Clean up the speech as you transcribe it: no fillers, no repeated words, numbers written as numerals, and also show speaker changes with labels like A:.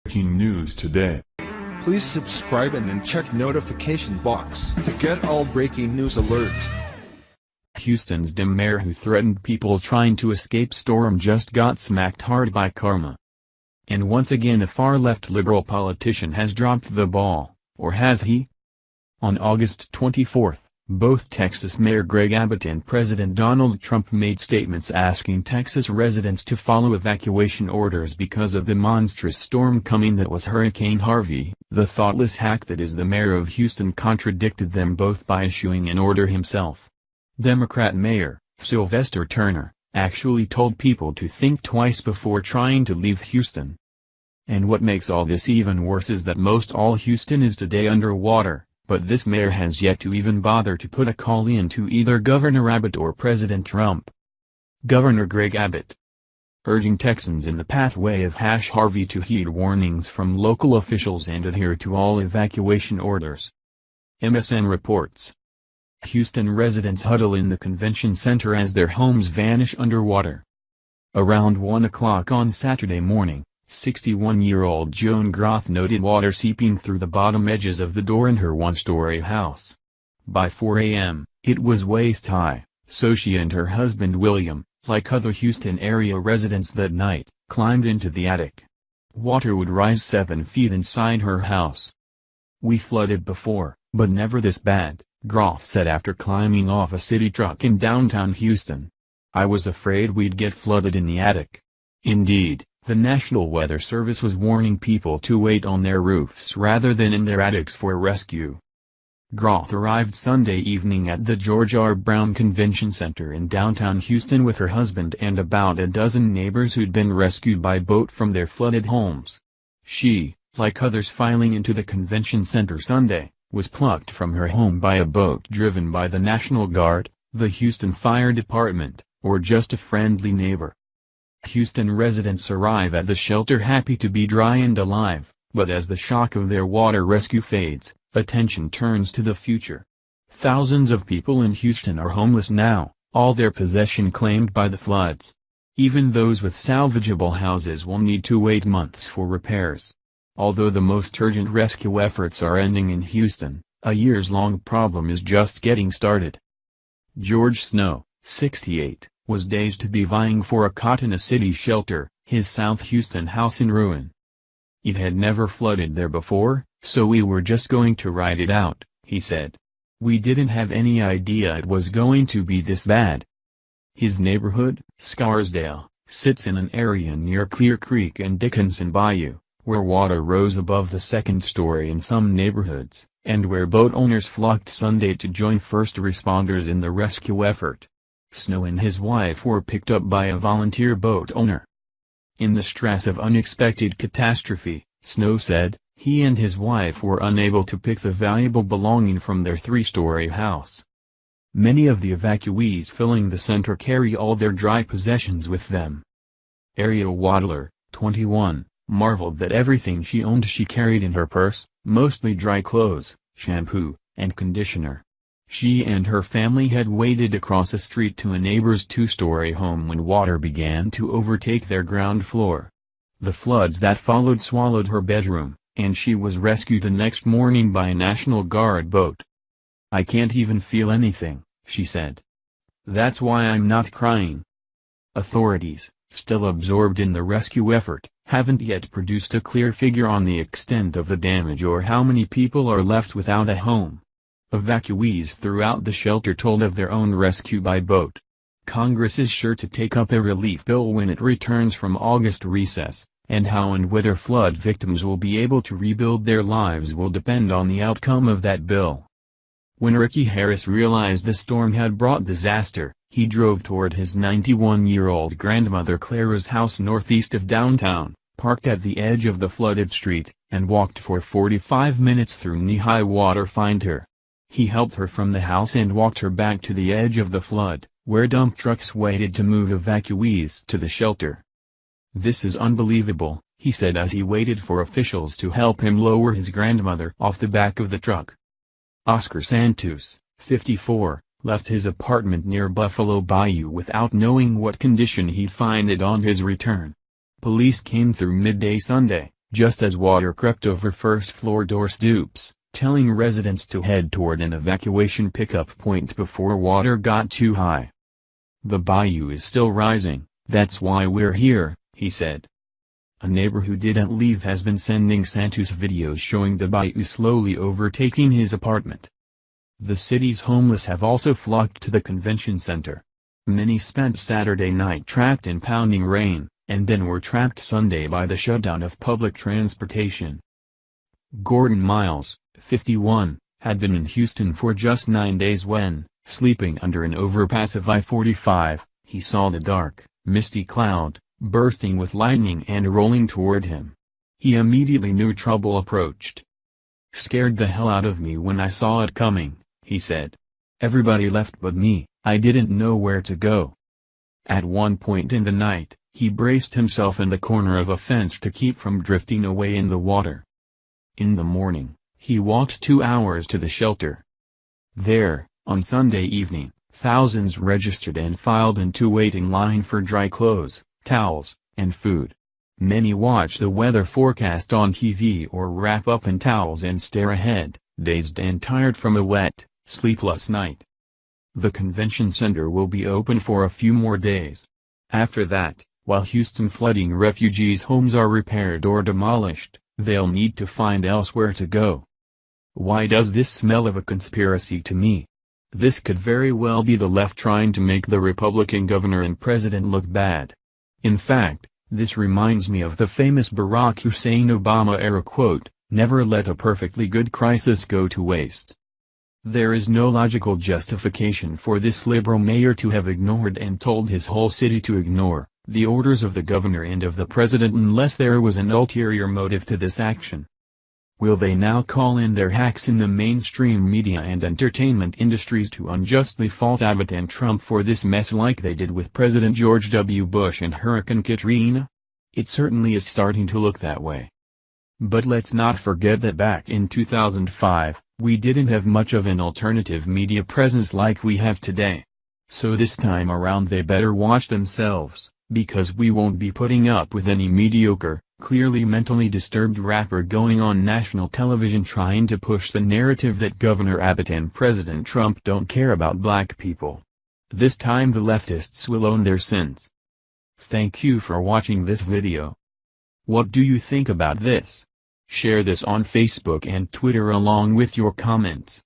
A: Breaking news today.
B: Please subscribe and then check notification box to get all breaking news alert.
C: Houston's dim mayor who threatened people trying to escape storm just got smacked hard by karma. And once again a far-left liberal politician has dropped the ball, or has he? On August 24th, both Texas Mayor Greg Abbott and President Donald Trump made statements asking Texas residents to follow evacuation orders because of the monstrous storm coming that was Hurricane Harvey. The thoughtless hack that is the mayor of Houston contradicted them both by issuing an order himself. Democrat Mayor Sylvester Turner actually told people to think twice before trying to leave Houston. And what makes all this even worse is that most all Houston is today underwater. But this mayor has yet to even bother to put a call in to either Governor Abbott or President Trump. Governor Greg Abbott, urging Texans in the pathway of Harvey to heed warnings from local officials and adhere to all evacuation orders. MSN reports. Houston residents huddle in the convention center as their homes vanish underwater. Around 1 o'clock on Saturday morning, 61-year-old Joan Groth noted water seeping through the bottom edges of the door in her one-story house. By 4 a.m., it was waist-high, so she and her husband William, like other Houston area residents that night, climbed into the attic. Water would rise 7 feet inside her house. "We flooded before, but never this bad," Groth said after climbing off a city truck in downtown Houston. "I was afraid we'd get flooded in the attic." Indeed, the National Weather Service was warning people to wait on their roofs rather than in their attics for rescue. Groth arrived Sunday evening at the George R. Brown Convention Center in downtown Houston with her husband and about a dozen neighbors who'd been rescued by boat from their flooded homes. She, like others filing into the convention center Sunday, was plucked from her home by a boat driven by the National Guard, the Houston Fire Department, or just a friendly neighbor. Houston residents arrive at the shelter happy to be dry and alive, but as the shock of their water rescue fades, attention turns to the future. Thousands of people in Houston are homeless now, all their possession claimed by the floods. Even those with salvageable houses will need to wait months for repairs. Although the most urgent rescue efforts are ending in Houston, a years-long problem is just getting started. George Snow, 68, was dazed to be vying for a cot in a city shelter, his South Houston house in ruin. "It had never flooded there before, so we were just going to ride it out," he said. "We didn't have any idea it was going to be this bad." His neighborhood, Scarsdale, sits in an area near Clear Creek and Dickinson Bayou, where water rose above the second story in some neighborhoods, and where boat owners flocked Sunday to join first responders in the rescue effort. Snow and his wife were picked up by a volunteer boat owner. In the stress of unexpected catastrophe, Snow said, he and his wife were unable to pick the valuable belonging from their 3-story house. Many of the evacuees filling the center carry all their dry possessions with them. Ariel Wadler, 21, marveled that everything she owned she carried in her purse, mostly dry clothes, shampoo, and conditioner. She and her family had waded across a street to a neighbor's 2-story home when water began to overtake their ground floor. The floods that followed swallowed her bedroom, and she was rescued the next morning by a National Guard boat. "I can't even feel anything," she said. "That's why I'm not crying." Authorities, still absorbed in the rescue effort, haven't yet produced a clear figure on the extent of the damage or how many people are left without a home. Evacuees throughout the shelter told of their own rescue by boat. Congress is sure to take up a relief bill when it returns from August recess, and how and whether flood victims will be able to rebuild their lives will depend on the outcome of that bill. When Ricky Harris realized the storm had brought disaster, he drove toward his 91-year-old grandmother Clara's house northeast of downtown, parked at the edge of the flooded street, and walked for 45 minutes through knee-high water to find her. He helped her from the house and walked her back to the edge of the flood, where dump trucks waited to move evacuees to the shelter. "This is unbelievable," he said as he waited for officials to help him lower his grandmother off the back of the truck. Oscar Santos, 54, left his apartment near Buffalo Bayou without knowing what condition he'd find it on his return. Police came through midday Sunday, just as water crept over first-floor door stoops, telling residents to head toward an evacuation pickup point before water got too high. "The bayou is still rising, that's why we're here," he said. A neighbor who didn't leave has been sending Santos videos showing the bayou slowly overtaking his apartment. The city's homeless have also flocked to the convention center. Many spent Saturday night trapped in pounding rain, and then were trapped Sunday by the shutdown of public transportation. Gordon Miles, 51, had been in Houston for just 9 days when, sleeping under an overpass of I-45, he saw the dark, misty cloud, bursting with lightning and rolling toward him. He immediately knew trouble approached. "Scared the hell out of me when I saw it coming," he said. "Everybody left but me, I didn't know where to go." At one point in the night, he braced himself in the corner of a fence to keep from drifting away in the water. In the morning, he walked 2 hours to the shelter. There, on Sunday evening, thousands registered and filed into waiting line for dry clothes, towels, and food. Many watch the weather forecast on TV or wrap up in towels and stare ahead, dazed and tired from a wet, sleepless night. The convention center will be open for a few more days. After that, while Houston flooding refugees' homes are repaired or demolished, they'll need to find elsewhere to go. Why does this smell of a conspiracy to me? This could very well be the left trying to make the Republican governor and president look bad. In fact, this reminds me of the famous Barack Hussein Obama era quote, "Never let a perfectly good crisis go to waste." There is no logical justification for this liberal mayor to have ignored and told his whole city to ignore the orders of the governor and of the president unless there was an ulterior motive to this action. Will they now call in their hacks in the mainstream media and entertainment industries to unjustly fault Abbott and Trump for this mess like they did with President George W. Bush and Hurricane Katrina? It certainly is starting to look that way. But let's not forget that back in 2005, we didn't have much of an alternative media presence like we have today. So this time around they better watch themselves, because we won't be putting up with any mediocre, clearly mentally disturbed rapper going on national television trying to push the narrative that Governor Abbott and President Trump don't care about black people. This time the leftists will own their sins. Thank you for watching this video. What do you think about this? Share this on Facebook and Twitter along with your comments.